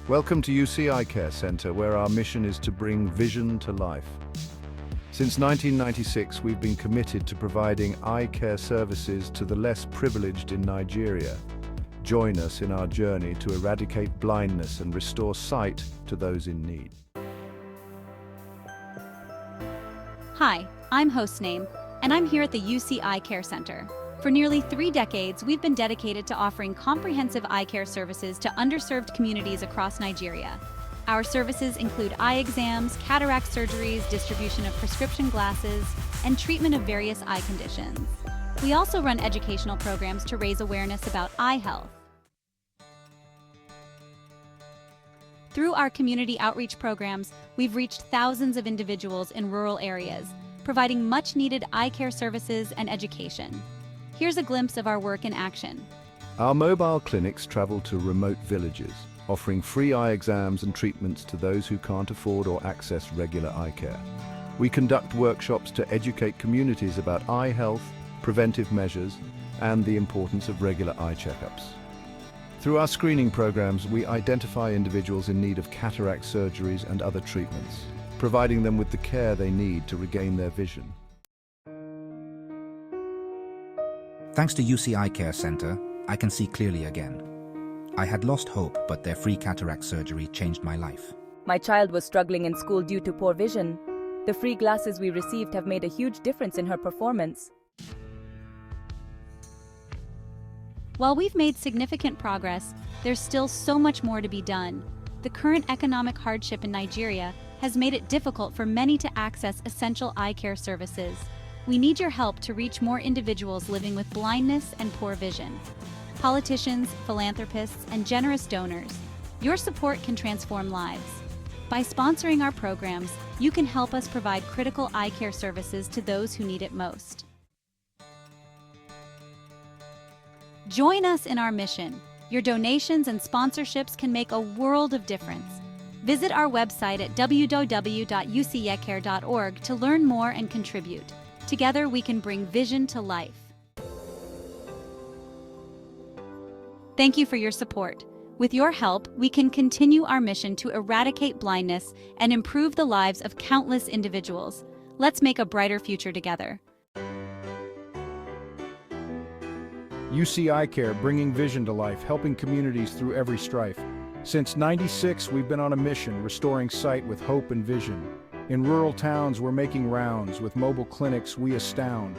Welcome to UC Eye Care Center, where our mission is to bring vision to life. Since 1996, we've been committed to providing eye care services to the less privileged in Nigeria. Join us in our journey to eradicate blindness and restore sight to those in need. Hi, I'm Hostname, and I'm here at the UC Eye Care Center. For nearly 3 decades, we've been dedicated to offering comprehensive eye care services to underserved communities across Nigeria. Our services include eye exams, cataract surgeries, distribution of prescription glasses, and treatment of various eye conditions. We also run educational programs to raise awareness about eye health. Through our community outreach programs, we've reached thousands of individuals in rural areas, providing much-needed eye care services and education. Here's a glimpse of our work in action. Our mobile clinics travel to remote villages, offering free eye exams and treatments to those who can't afford or access regular eye care. We conduct workshops to educate communities about eye health, preventive measures, and the importance of regular eye checkups. Through our screening programs, we identify individuals in need of cataract surgeries and other treatments, providing them with the care they need to regain their vision. Thanks to UC Eye Care Center, I can see clearly again. I had lost hope, but their free cataract surgery changed my life. My child was struggling in school due to poor vision. The free glasses we received have made a huge difference in her performance. While we've made significant progress, there's still so much more to be done. The current economic hardship in Nigeria has made it difficult for many to access essential eye care services. We need your help to reach more individuals living with blindness and poor vision. Politicians, philanthropists, and generous donors, your support can transform lives. By sponsoring our programs, you can help us provide critical eye care services to those who need it most. Join us in our mission. Your donations and sponsorships can make a world of difference. Visit our website at www.ucecare.org to learn more and contribute. Together, we can bring vision to life. Thank you for your support. With your help, we can continue our mission to eradicate blindness and improve the lives of countless individuals. Let's make a brighter future together. UC Eye Care, bringing vision to life, helping communities through every strife. Since '96, we've been on a mission, restoring sight with hope and vision. In rural towns, we're making rounds. With mobile clinics, we astound.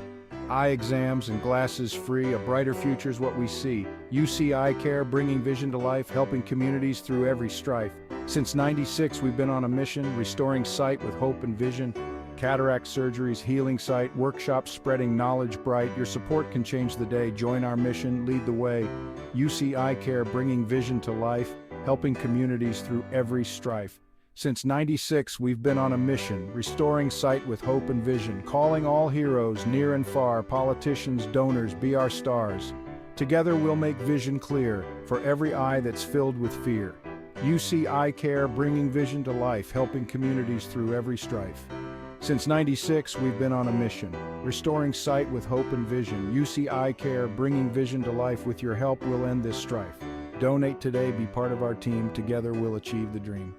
Eye exams and glasses free, a brighter future's what we see. UC Eye Care, bringing vision to life, helping communities through every strife. Since '96, we've been on a mission, restoring sight with hope and vision. Cataract surgeries, healing sight, workshops spreading knowledge bright. Your support can change the day. Join our mission, lead the way. UC Eye Care, bringing vision to life, helping communities through every strife. Since '96, we've been on a mission, restoring sight with hope and vision, calling all heroes near and far, politicians, donors, be our stars. Together we'll make vision clear for every eye that's filled with fear. UC Eye Care, bringing vision to life, helping communities through every strife. Since '96, we've been on a mission, restoring sight with hope and vision. UC Eye Care, bringing vision to life. With your help, we'll end this strife. Donate today, be part of our team. Together we'll achieve the dream.